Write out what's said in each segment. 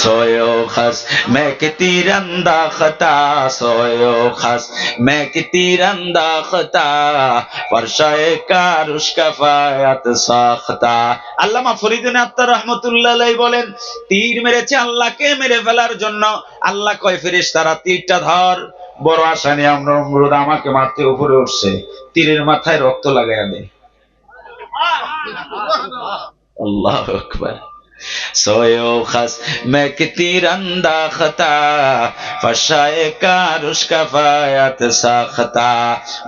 सोयो खस मैं कि तीरंदा खता सोयो खस मैं कि तीरंदा खता फरशाए कारुश कफायत साखता। আল্লামা ফরিদুন আত্তার রাহমাতুল্লাহ আলাইহি বলেন, তীর মেরেছে আল্লাহকে মেরে ফেলার জন্য। আল্লাহ কয় ফেরেশতারা তীরটা ধর। বড় আশা নিয়ে আমরা নমরুদ আমাকে মারতে উপরে উঠছে, তীরের মাথায় রক্ত লাগাইয়া দেয়। আল্লাহু আকবার। सोयो खस मैं कि तीरंदा खता फशाए कारुश कफायत साखता।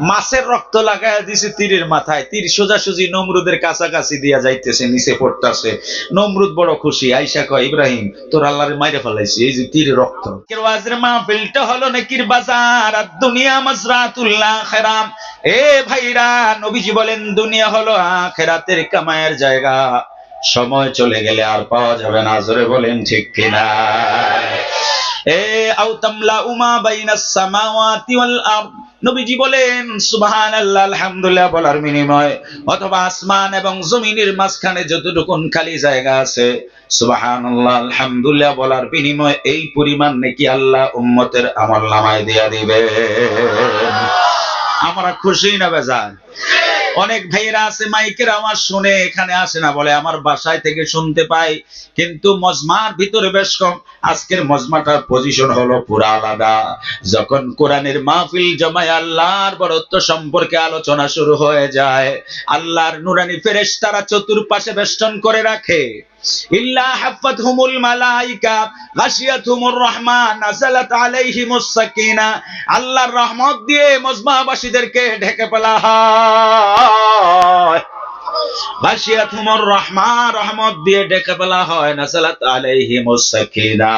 মাছের রক্ত লাগায়া দিছে তীরের মাথায়, তীর সোজাসুজি নমরুদের কাছাকাছি দিয়া যাইতেছে, নিচে পড়তাছে। নমরুদ বড় খুশি, আয়েশা কয় ইব্রাহিম তোর আল্লাহরে মাইরে ফেলাইছি, এই যে তীরের রক্ত। ওয়াজের মাহফিলটা হলো নেকির বাজার, আর দুনিয়া মাজরাতুল আখিরাহ। এ ভাইরা, নবীজি বলেন দুনিয়া হলো আখিরাতের কামায়ের জায়গা, সময় চলে গেলে আর পাওয়া যাবে না। জোরে বলেন ঠিক কিনা? এ আও তামলা উমা বাইনাস সামাওয়াতি ওয়াল আরদ, নবীজি বলেন সুবহানাল্লাহ আলহামদুলিল্লাহ বলার বিনিময়, অথবা আসমান এবং জমিনের মাঝখানে যতটুকু খালি জায়গা আছে সুবহানাল্লাহ আলহামদুলিল্লাহ বলার বিনিময় এই পরিমাণ নেকি আল্লাহ উম্মতের আমলনামায় দিয়া দিবে। আমরা খুশি না বেজার? অনেক ভাইরা আছে মাইকের আওয়াজ শুনে এখানে আসে না, বলে আমার বাসায় থেকে শুনতে পাই, কিন্তু মজমার ভিতরে বেশ কম। আজকের মজমাটার পজিশন হলো পুরা আলাদা। যখন কোরআনের মাহফিল জমায় আল্লাহর বরত্ব সম্পর্কে আলোচনা শুরু হয়ে যায়, আল্লাহর নুরানি ফেরেশতারা চতুর্পাশে বেষ্টন করে রাখে। ইল্লা হাফাতহুমুল মালাইকা গাশিয়াতুহুমুর রাহমান নাযালাত আলাইহিমুস সাকিনা, আল্লাহর রহমত দিয়ে মজমাবাসীদেরকে ঢেকে ফেলা হয়। গাশিয়াতুহুমুর রাহমান, রহমত দিয়ে ঢেকে ফেলা হয়। নাযালাত আলাইহিমুস সাকিনা,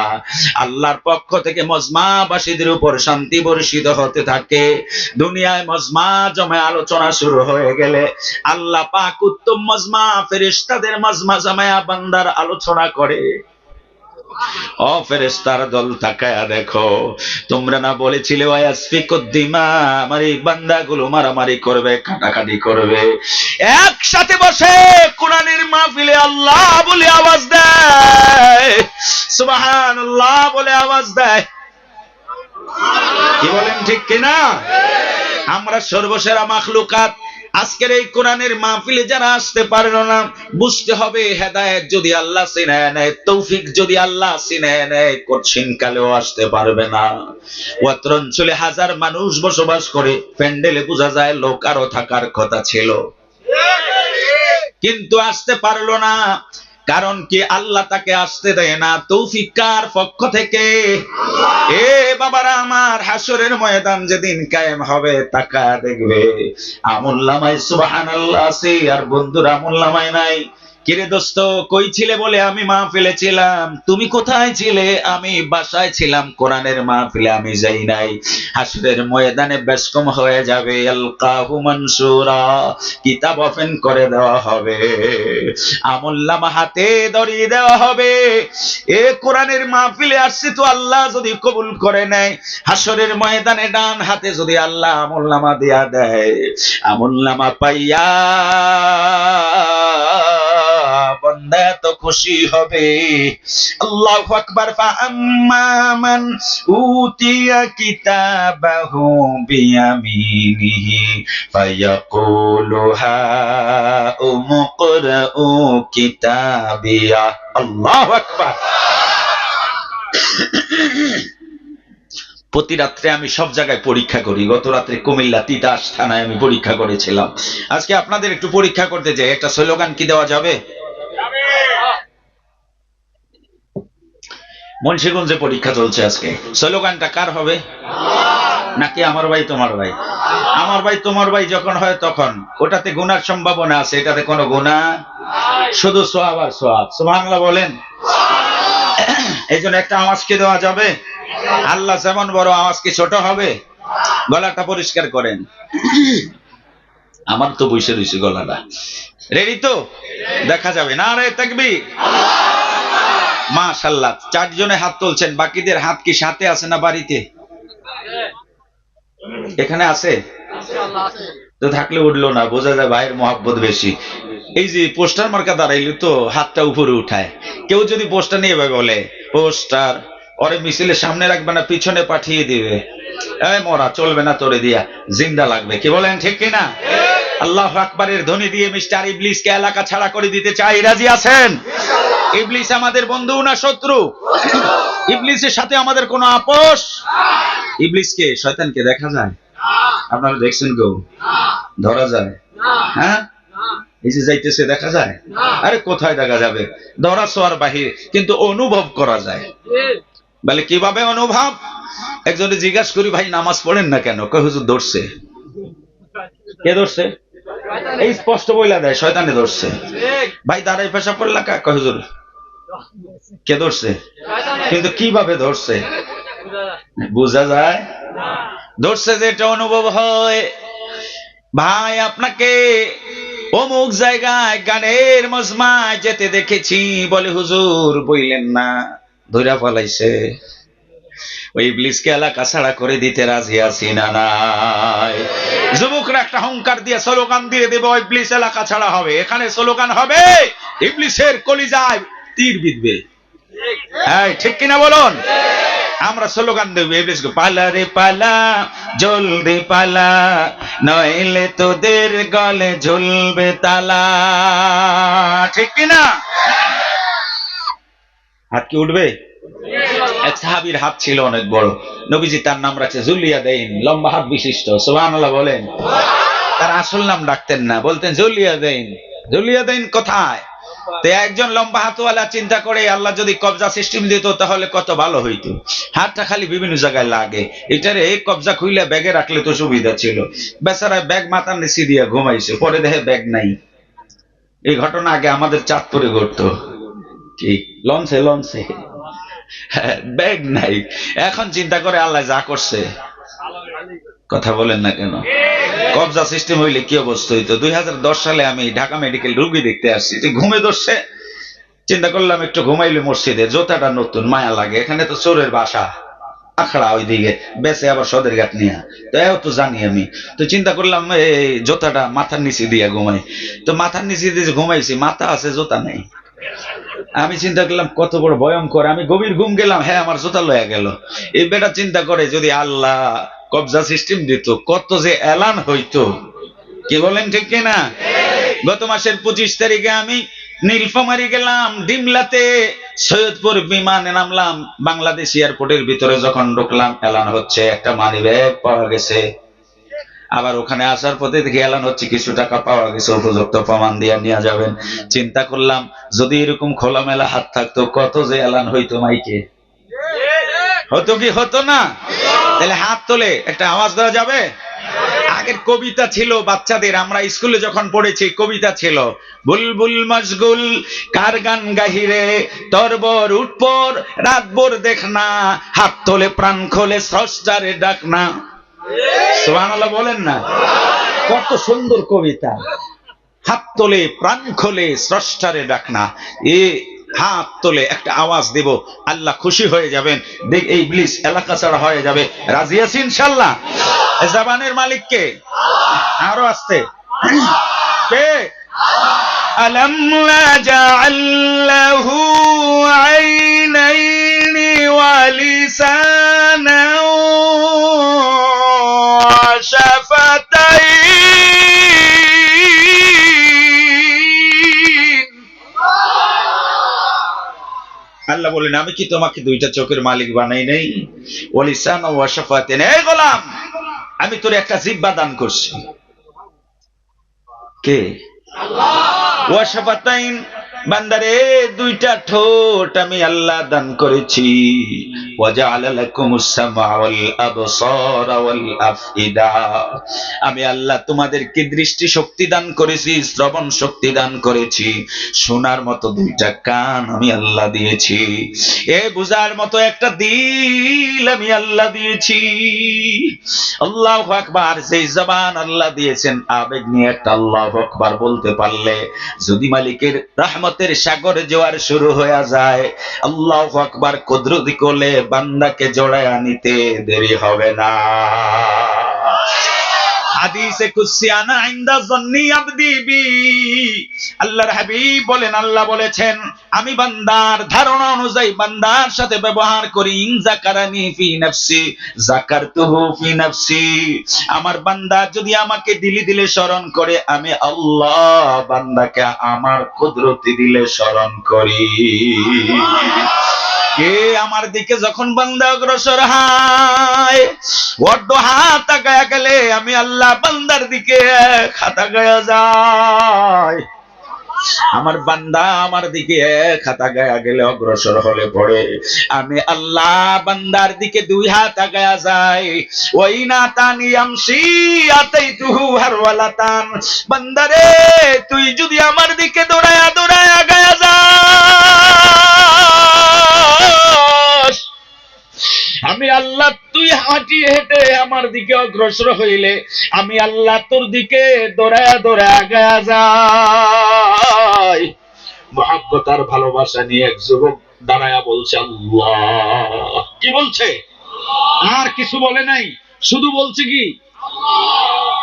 আল্লাহর পক্ষ থেকে মজমাবাসীদের উপর শান্তি বর্ষিত হতে থাকে। দুনিয়ায় মজমা জমায় আলোচনা শুরু হয়ে গেলে আল্লাহ পাক উত্তম মজমা ফেরেশতাদের মজমা জমায়া বান্দার আলোচনা করে। ও ফেরেশতার দল, তাকায়া দেখো, তোমরা না বলেছিলে ওয়াসফিকুদ্দিমা, আমার এই বান্দাগুলো মারামারি করবে, কাটাকাটি করবে। একসাথে বসে কোরআনের মাহফিলে আল্লাহ বলে আওয়াজ দেয়, সুবহানাল্লাহ বলে আওয়াজ দেয়। কি বলেন ঠিক কিনা? আমরা সর্বসেরা মাখলুকাত। আজকের এই কোরআনের মাহফিলে যারা আসতে পারলো না, বুঝতে হবে হেদায়েত যদি আল্লাহ ছিনায় নেয়, তৌফিক যদি আল্লাহ ছিনায় নেয়, কঠিন কালেও আসতে পারবে না। অত্র অঞ্চলে হাজার মানুষ বসবাস করে, প্যান্ডেলে বোঝা যায় লোক আরো থাকার কথা ছিল, কিন্তু আসতে পারলো না। কারণ কি? আল্লাহ তাকে আসতে দেয় না। তৌফিক কার পক্ষ থেকে? এ বাবারা আমার, হাসরের ময়দান যেদিন কায়েম হবে, তাকা দেখবে আমুল্লামায় সুবহানাল্লাহ আছে, আর বন্ধুর আমুল্লামায় নাই। কিরে দোস্ত, কই ছিলে? বলে আমি মাহফিলে ছিলাম। তুমি কোথায় ছিলে? আমি বাসায় ছিলাম, কোরআনের মাহফিলে আমি যাই নাই। হাসরের ময়দানে বেশকম হয়ে যাবে, আলকাহু মানসুরা, কিতাব ওপেন করে দেওয়া হবে, আমুল্লামা হাতে ধরিয়ে দেওয়া হবে। এ কোরআনের মাহফিলে আসছি তো আল্লাহ যদি কবুল করে নেয়, হাসরের ময়দানে ডান হাতে যদি আল্লাহ আমুল্লামা দিয়া দেয়, আমুল্লামা পাইয়া বান্দা তো খুশি হবে। আল্লাহু আকবার। ফাআম্মা মান উতিয়া কিতাবাহু বিয়ামিনিহি ফায়াকুলু হাউমুকরাউ কিতাবিয়া। আল্লাহু আকবার। প্রতি রাত্রে আমি সব জায়গায় পরীক্ষা করি। গত রাত্রে কুমিল্লা তিতাস থানায় আমি পরীক্ষা করেছিলাম। আজকে আপনাদের একটু পরীক্ষা করতে চাই। একটা স্লোগান কি দেওয়া যাবে? মুন্সিগঞ্জে পরীক্ষা চলছে আজকে। স্লোগানটা কার হবে? নাকি আমার ভাই তোমার ভাই? আমার ভাই তোমার ভাই যখন হয় তখন ওটাতে গুনার সম্ভাবনা আছে, এটাতে কোনো গুনাহ, শুধু সওয়াব আর সওয়াব। সুবহানাল্লাহ বলেন। এই জন্য একটা আওয়াজ কি দেওয়া যাবে? আল্লাহ যেমন বড়, আওয়াজ কি ছোট হবে? গলাটা পরিষ্কার করেন। আমার তো বসে রয়েছে গলাটা। রেডি তো? দেখা যাবে। নারে তাকবীর। মাশাআল্লাহ। 4 জনে হাত তুলছেন, বাকিদের হাত কি সাথে আছে না বাড়িতে? এখানে আছে তো, থাকলে উঠলো না, বোঝা যায় ভাইয়ের মহব্বত বেশি। এই যে পোস্টার মার্কা দাঁড়াইলে তো হাতটা উপরে উঠায়, কেউ যদি পোস্টার নিয়ে বলে পোস্টার ওরে মিছিলের সামনে রাখবে না পিছনে পাঠিয়ে দিবে, এই মরা চলবে না তোরে দিয়া, জিন্দা লাগবে। কি বলেন ঠিক কিনা? আল্লাহু আকবারের ধ্বনি দিয়ে মিস্টার ইবলিসকে এলাকা ছাড়া করে দিতে চাই। রাজি আছেন? ইবলিস আমাদের বন্ধু না শত্রু? ইবলিসের সাথে আমাদের কোনো আপোষ? ইবলিসকে শয়তানকে দেখা যায়? আপনারা দেখছেন কেউ? ধরা যায়? হ্যাঁ, এই যে যাইতেছে দেখা যায়? আরে কোথায় দেখা যাবে, ধরা ছোঁয়ার বাহির, কিন্তু অনুভব করা যায়। বলে কিভাবে অনুভব? একজনে জিজ্ঞাসা করি, ভাই নামাজ পড়েন না কেন? কয় হুজুর ধরছে। কে ধরছে? এই স্পষ্ট বইলা দেয় শয়তানে ধরছে। ভাই দাঁড়াই পেশা পড়লা, কয় হুজুর কে ধরছে? কিন্তু কিভাবে ধরছে বোঝা যায়? ধরছে যেটা অনুভব হয়। ভাই আপনাকে অমুক জায়গায় গানের মজমায় যেতে দেখেছি, বলে হুজুর বইলেন না, ধইরা ফলাইছে। ওই ইবলিসকে এলাকা ছাড়া করে দিতে রাজি আছি না নাই? যুবকরা একটা হুঙ্কার দিয়ে স্লোগান দিয়ে দেবে, ইবলিস এলাকা ছাড়া হবে। এখানে স্লোগান হবে, ইবলিসের কলিজায় তীর বিঁধবে। এই ঠিক কিনা বলুন? আমরা স্লোগান দেব, ইবলিসকে পালা রে পালা, জলদি পালা, নইলে তোদের গলে ঝুলবে তালা। ঠিক কিনা? হাত কি উঠবে? এক সাহাবীর হাত ছিল অনেক বড়, নবীজি তার নাম রাখছে জুলিয়াদাইন, লম্বা হাত বিশিষ্ট। সুবহানাল্লাহ বলেন। তার আসল নাম ডাকতেন না, বলতেন জুলিয়াদাইন। জুলিয়াদাইন কোথায়? তো একজন লম্বা হাতওয়ালা চিন্তা করে, আল্লাহ যদি কবজা সিস্টেম দিত তাহলে কত ভালো হইতো। হাতটা খালি বিভিন্ন জায়গায় লাগে, এটারে কবজা খুইলে ব্যাগে রাখলে তো সুবিধা ছিল। বেচারা ব্যাগ মাথার নিচে দিয়ে ঘুমাইছে, পরে দেখে ব্যাগ নাই। এই ঘটনা আগে আমাদের চাঁদপুরে ঘটতো। কি লঞ্চে লঞ্চে ব্যাগ নাই। এখন চিন্তা করে আল্লাহ যা করছে। কথা বলেন না কেন? কবজা সিস্টেম হইলে কি অবস্থা হইতো? 2010 সালে আমি ঢাকা মেডিকেল রোগী দেখতে আসছি, ঘুমে ধরছে। চিন্তা করলাম একটু ঘুমাইলে মসজিদে, জোতাটা নতুন, মায়া লাগে। এখানে তো চোরের বাসা, আখড়া ওইদিকে বেঁচে, আবার সদের ঘাট নিয়ে, তো এও তো জানি আমি। তো চিন্তা করলাম এই জোতাটা মাথার নিচে দিয়ে ঘুমাই। তো মাথার নিচে দিয়ে ঘুমাইছি, মাথা আছে জোতা নেই। আমি চিন্তা করলাম কত বড় ভয়ঙ্কর। আমি গভীর ঘুম গেলাম, হ্যাঁ আমার জোতা লয়া গেল। এই বেটা চিন্তা করে যদি আল্লাহ কবজা সিস্টেম দিত কত যে এলান হইতো। কি বলেন ঠিক কিনা? গত মাসের 25 তারিখে আমি নীলফামারী গেলাম, ডিমলাতে সৈয়দপুর বিমানে নামলাম। বাংলাদেশ এয়ারপোর্টের ভিতরে যখন ঢুকলাম, এলান হচ্ছে একটা মানি ব্যাগ পাওয়া গেছে। আবার ওখানে আসার পথে দেখি এলান হচ্ছে কিছু টাকা পাওয়া গেছে, উপযুক্ত প্রমাণ দিয়ে নিয়ে যাবেন। চিন্তা করলাম যদি এরকম খোলামেলা হাত থাকতো কত যে এলান হইতো মাইকে। হতো কি হতো না? তাহলে হাত তোলে একটা আওয়াজ দেওয়া যাবে। আগের কবিতা ছিল বাচ্চাদের, আমরা স্কুলে যখন পড়েছি কবিতা ছিল, বুলবুল মশগুল কার গান গাহিরে, তরবর উঠপর রাতভর দেখনা, হাত তোলে প্রাণ খোলে স্রষ্টারে ডাকনা। সুবহানাল্লাহ বলেন না? কত সুন্দর কবিতা। হাত তোলে প্রাণ খোলে স্রষ্টারে ডাকনা, এ হাত তোলে একটা আওয়াজ দেব, আল্লাহ খুশি হয়ে যাবেন, দেখ এই ইবলিস এলাকা ছাড়া হয়ে যাবে। রাজি আছি ইনশাআল্লাহ? জবানের মালিক কে? আরো আসতে কে? আলাম নাজআল লাহু আইনাইনি ওয়া লিসানান ওয়া শাফাতাইন। আল্লাহ বলেন আমি কি তোমাকে দুইটা চোখের মালিক বানাই নাই? ওয়া লিসান ওয়া শাফাতাইন। এই গোলাম, আমি তোর একটা জিহ্বা দান করছি। কে? আল্লাহ। ওয়া শাফাতাইন, বান্দারে দুইটা ঠোঁট আমি আল্লাহ দান করেছি। ওয়া জাআলা লাকুমুস সামআ ওয়াল আবসারা ওয়াল আফইদা, আমি আল্লাহ তোমাদেরকে দৃষ্টি শক্তি দান করেছি, শ্রবণ শক্তি দান করেছি, শোনার মতো দুইটা কান আমি আল্লাহ দিয়েছি, এ বুঝার মতো একটা দিল আমি আল্লাহ দিয়েছি। আল্লাহু আকবার। যেই জবান আল্লাহ দিয়েছেন, আবেগ নিয়ে একটা আল্লাহু আকবার বলতে পারলে যদি মালিকের রহমতের সাগরে জোয়ার শুরু হয়ে যায়, আল্লাহু আকবার কুদরতি কোলে বান্দাকে জড়ায় নিতে দেরি হবে না। হাদিসে কুদসি আনা ইনদা যন্নি আবদি বি, আল্লাহর হাবিব বলেন, আল্লাহ বলেছেন আমি বান্দার ধারণা অনুযায়ী বান্দার সাথে ব্যবহার করি। ইন যাকারানি ফি নাফসি যাকারতুহু ফি নাফসি, আমার বান্দা যদি আমাকে দিলে দিলে স্মরণ করে, আমি আল্লাহ বান্দাকে আমার কুদরতি দিলে স্মরণ করি। কে আমার দিকে যখন বান্দা অগ্রসর হয়, অর্ধ হাত আগায়া গেলে আমি আল্লাহ বান্দার দিকে হাত আগায়া যায়। আমার বান্দা আমার দিকে হাত আগায়া গেলে, অগ্রসর হলে পড়ে, আমি আল্লাহ বান্দার দিকে দুই হাত আগায়া যাই। ওই না তানি আমসি আতাইতুহু হারওয়ালাতান, বান্দারে তুই যদি আমার দিকে দৌড়ায়া দৌড়ায়া আগায়া যাস, আমি আল্লাহ তুই হাঁটিয়ে হেঁটে আমার দিকে অগ্রসর হইলে, আমি আল্লাহ তোর দিকে দৌড়ায়া দৌড়ায়া আগায়া যাই। মহব্বত আর ভালোবাসা নিয়ে এক যুবক দাঁড়ায়া বলছে আল্লাহ। কি বলছে? আর কিছু বলে নাই, শুধু বলছে কি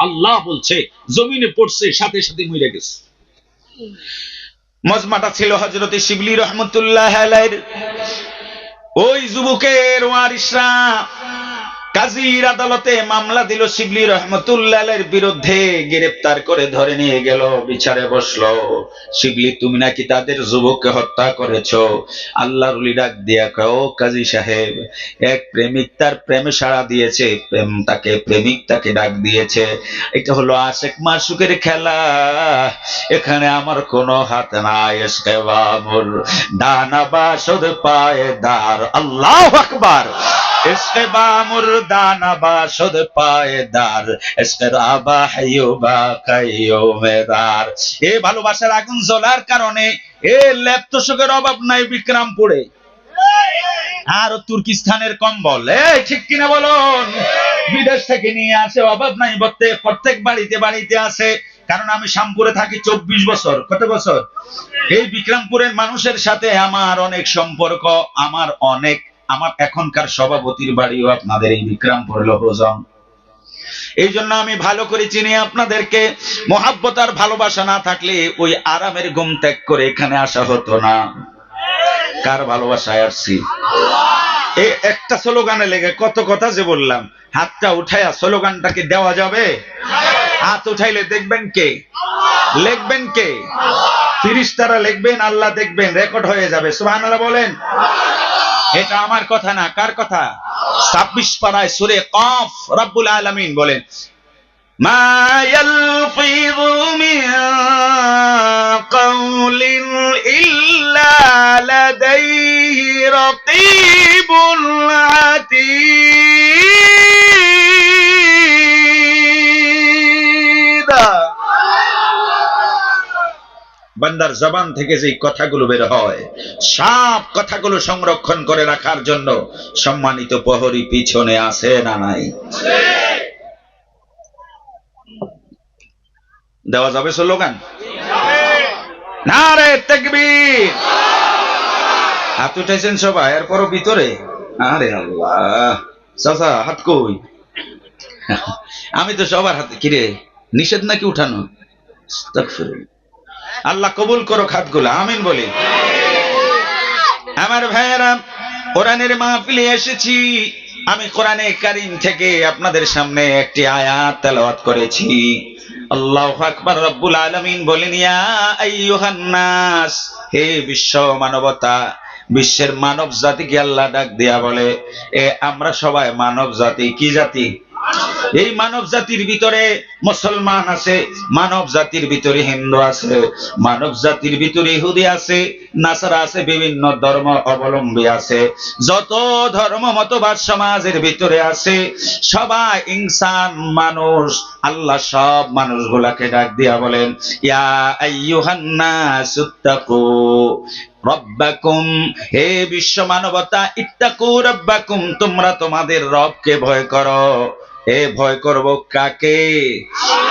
আল্লাহ বলছে। জমিনে পড়ছে, সাথে সাথে মরে গেছে। মজমাটা ছিল হযরত শিবলি রহমতুল্লাহ আলাইহির। ওই যুবকের ওয়ারিসরা কাজীর আদালতে মামলা দিল শিবলি রহমতুল্লাহ আলাইহির বিরুদ্ধে, গ্রেফতার করে ধরে নিয়ে গেল, বিচারে বসলো। শিবলি তুমি নাকি তাদের যুবককে হত্যা করেছো। আল্লাহর ওলি ডাক দিয়া কয়, ও কাজী সাহেব, এক প্রেমিক তার প্রেমে সাড়া দিয়েছে, প্রেমিক তাকে ডাক দিয়েছে, এটা হলো আশেক মাশুকের খেলা, এখানে আমার কোনো হাত নাই। ইশকে বামুর দানা বাসদ পায়দার, আল্লাহু আকবার। ইশকে বামুর দানা বাসদ পায়দার, ইশকে রাবা হাইয়ুবা কাইয়ুমেদার। এই ভালোবাসার আগুন জ্বলার কারণে এ লেপ্তশোকের অভাব নাই বিক্রমপুরে আর তুর্কিস্তানের কম্বল। ঠিক কিনা বলুন? বিদেশ থেকে নিয়ে আসে, অভাব নাই, প্রত্যেক বাড়িতে বাড়িতে আছে। কারণ আমি শ্যামপুরে থাকি 24 বছর। কত বছর? এই বিক্রমপুরের মানুষের সাথে আমার অনেক সম্পর্ক। আমার এখনকার সভাপতির বাড়িও আপনাদের এই বিক্রমপুর লোহজং। এই জন্য আমি ভালো করে চিনি আপনাদেরকে। মহাব্বত আর ভালোবাসা না থাকলে ওই আরামের ঘুম ত্যাগ করে এখানে আসা হতো না। কার ভালোবাসায় আসছি? এই একটা স্লোগানে লেগে কত কথা যে বললাম। হাতটা উঠায়া স্লোগানটাকে দেওয়া যাবে? হাত উঠাইলে দেখবেন কে? লিখবেন কে? ফেরেশতারা লিখবেন, আল্লাহ দেখবেন, রেকর্ড হয়ে যাবে। সুবহানাল্লাহ বলেন। এটা আমার কথা না, কার কথা? 26 পারায় সূরা কফ রব্বুল আলামিন বলেন, মা ইয়ালফিযু মিন কাওলিন ইল্লা লাদাইহি রাকীবুন আতীদ। বান্দার জবান থেকে যে কথাগুলো বের হয়, সব কথাগুলো সংরক্ষণ করে রাখার জন্য সম্মানিত প্রহরী পিছনে আছে না নাই? দেওয়া যাবে স্লোগান? নারে তাকবীর। হাত উঠাইছেন সবাই, এরপরও ভিতরে? আরে আল্লাহ, চাচা হাত কই? আমি তো সবার হাতে। কিরে, নিষেধ নাকি উঠানো? আল্লাহ কবুল করো হাতগুলা, আমিন বলি। আমার ভাইয়েরা, কোরআনের মাহফিলে এসেছি। আমি কোরআনে কারীম থেকে আপনাদের সামনে একটি আয়াত তেলাওয়াত করেছি। আল্লাহু আকবার। রব্বুল আলামিন বলেন, ইয়া আইয়ুহান নাস, হে বিশ্ব মানবতা, বিশ্বের মানব জাতিকে আল্লাহ ডাক দিয়া বলে, আমরা সবাই মানব জাতি। কি জাতি? এই মানব জাতির ভিতরে মুসলমান আছে, মানব জাতির ভিতরে হিন্দু আছে, মানব জাতির ভিতরে ইহুদি আছে, নাসারা আছে, বিভিন্ন ধর্ম অবলম্বী আছে, যত ধর্ম মতবাদ সমাজের ভিতরে আছে, সবাই ইনসান, মানুষ। আল্লাহ সব মানুষগুলাকে ডাক দিয়া বলেন, ইয়া আইয়ুহান নাস ইত্তাকু রব্বাকুম, হে বিশ্ব মানবতা, ইত্তাকু রব্বাকুম, তোমরা তোমাদের রবকে ভয় করো। এ ভয় করব কাকে?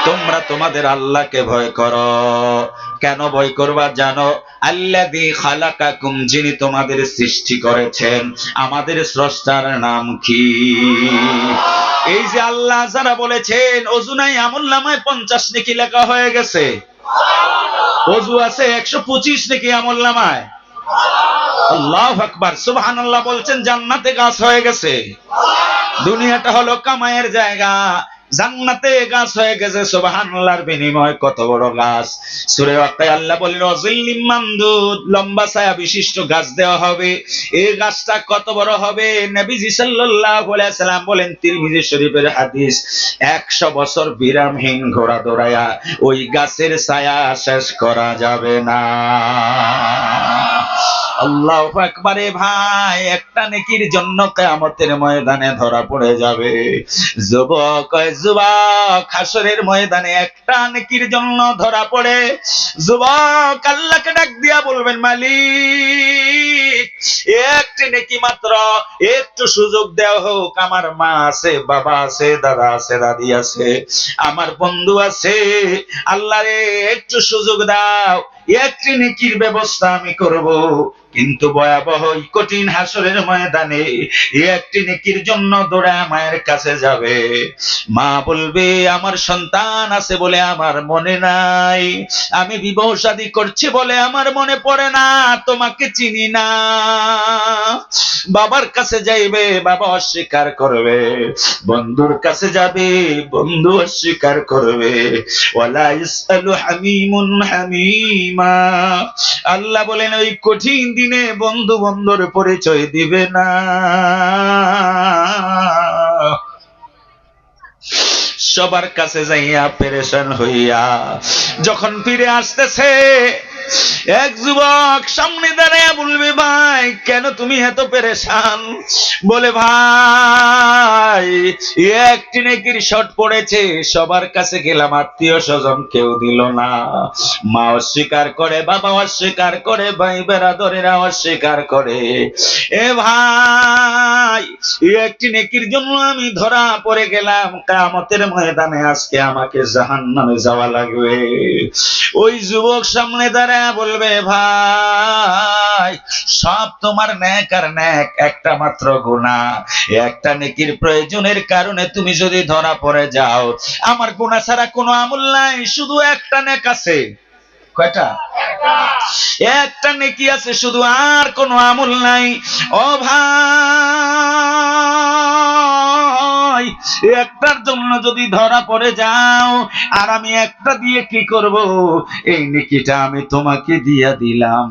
তোমরা তোমাদের আল্লাহকে ভয় করো। কেন ভয় করবা জানো? আল্লাযী খালাকাকুম, যিনি তোমাদের সৃষ্টি করেছেন। আমাদের স্রষ্টার নাম কি? এই যে আল্লাহ যারা বলেছেন ওযু নাই আমলনামায় 50 নেকি লেখা হয়ে গেছে, ওযু আছে 125 নেকি আমলনামায়। আল্লাহু আকবার, সুবহানাল্লাহ বলছেন জান্নাতে গাছ হয়ে গেছে। দুনিয়াটা হলো কামাইয়ের জায়গা, জান্নাতে গাছ হয়ে গেছে। সুবহানাল্লাহর বিনিময় কত বড় গাছ! সূরা ওয়াকিয়া আল্লাহ বলেন ওয়াজিল্লিম মামদুদ, লম্বা ছায়া বিশিষ্ট গাছ দেওয়া হবে। এই গাছটা কত বড় হবে? নবীজি সাল্লাল্লাহু আলাইহি সাল্লাম বলেন, তিরমিজি শরীফের হাদিস, 100 বছর বিরামহীন ঘোড়া দৌড়ায়া ওই গাছের ছায়া শেষ করা যাবে না। আল্লাহু আকবার। ভাই, একটা নেকির জন্য কিয়ামতের ময়দানে ধরা পড়ে যাবে। যুবক যুবক, হাসরের ময়দানে একটা নেকির জন্য ধরা পড়ে যুবক আল্লাহকে ডাক দিয়া বলবেন, মালিক একটি নেকি মাত্র, একটু সুযোগ দেওয়া হোক। আমার মা আছে, বাবা আছে, দাদা আছে, দাদি আছে, আমার বন্ধু আছে, আল্লাহ রে একটু সুযোগ দাও, একটি নেকির ব্যবস্থা আমি করব। কিন্তু ভয়াবহ কঠিন হাসরের ময়দানে একটি নেকির জন্য দৌড়ায় মায়ের কাছে যাবে। মা বলবে, আমার সন্তান আছে বলে আমার মনে নাই, আমি বিবাহ শাদী করছি বলে আমার মনে পড়ে না, তোমাকে চিনি না। বাবার কাছে যাইবে, বাবা অস্বীকার করবে। বন্ধুর কাছে যাবে, বন্ধু অস্বীকার করবে। ওয়ালা ইসআলু হামিমুন হামিমা, আল্লাহ বলেন ওই কঠিন দিনে বন্ধু বন্ধুর পরিচয় দিবে না। সবার কাছে যাইয়া পেরেশান হইয়া যখন ফিরে আসতেছে, এক যুবক সামনে দাঁড়ায় বলবে, ভাই কেন তুমি এত পেরেশান? বলে, ভাই একটি নেকির শর্ট পড়েছে, সবার কাছে গেলাম, আত্মীয় স্বজন কেউ দিল না। মা অস্বীকার করে, বাবা অস্বীকার করে, ভাই বেরাদরেরা অস্বীকার করে। এ ভাই, একটি নেকির জন্য আমি ধরা পড়ে গেলাম, কিয়ামতের ময়দানে আজকে আমাকে জাহান্নামে যাওয়া লাগবে। ওই যুবক সামনে দাঁড়ায় বলবে, ভাই সব তোমার নেক আর নেক, একটা মাত্র গুনাহ, একটা নেকির প্রয়োজনের কারণে তুমি যদি ধরা পড়ে যাও, আমার গুনাহ ছাড়া কোনো আমল নাই, শুধু একটা নেক আছে। কয়টা? একটা নেকি আছে শুধু, আর কোনো আমল নাই। ও ভাই, একটার জন্য যদি ধরা পড়ে যাও, আর আমি একটা দিয়ে কি করব? এই নেকিটা আমি তোমাকে দিয়া দিলাম।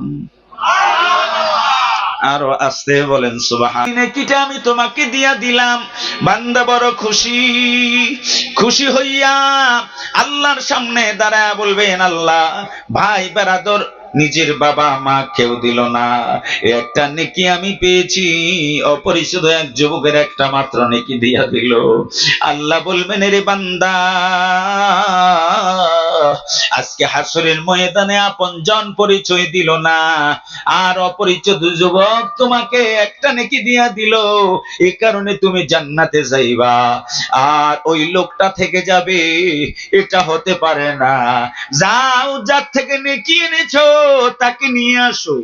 আরো আস্তে বলেন সুবহান। নেকিটা আমি তোমাকে দিয়া দিলাম। বান্দা বড় খুশি, খুশি হইয়া আল্লাহর সামনে দাঁড়ায় বলবেন, আল্লাহ ভাই বেরাদর নিজের বাবা মা কেউ দিল না, একটা নেকি আমি পেয়েছি, অপরিচিত এক যুবকের একটা মাত্র নেকি দিয়া দিল। আল্লাহ বলবেন, রে বান্দা, আজকে হাসরের ময়দানে আপনজন পরিচয় দিল না, আর অপরিচিত যুবক তোমাকে একটা নেকি দিয়া দিল, এই কারণে তুমি জান্নাতে যাইবা, আর ওই লোকটা থেকে যাবে, এটা হতে পারে না। যাও, যার থেকে নেকি এনেছো তাকে নিয়ে আসো।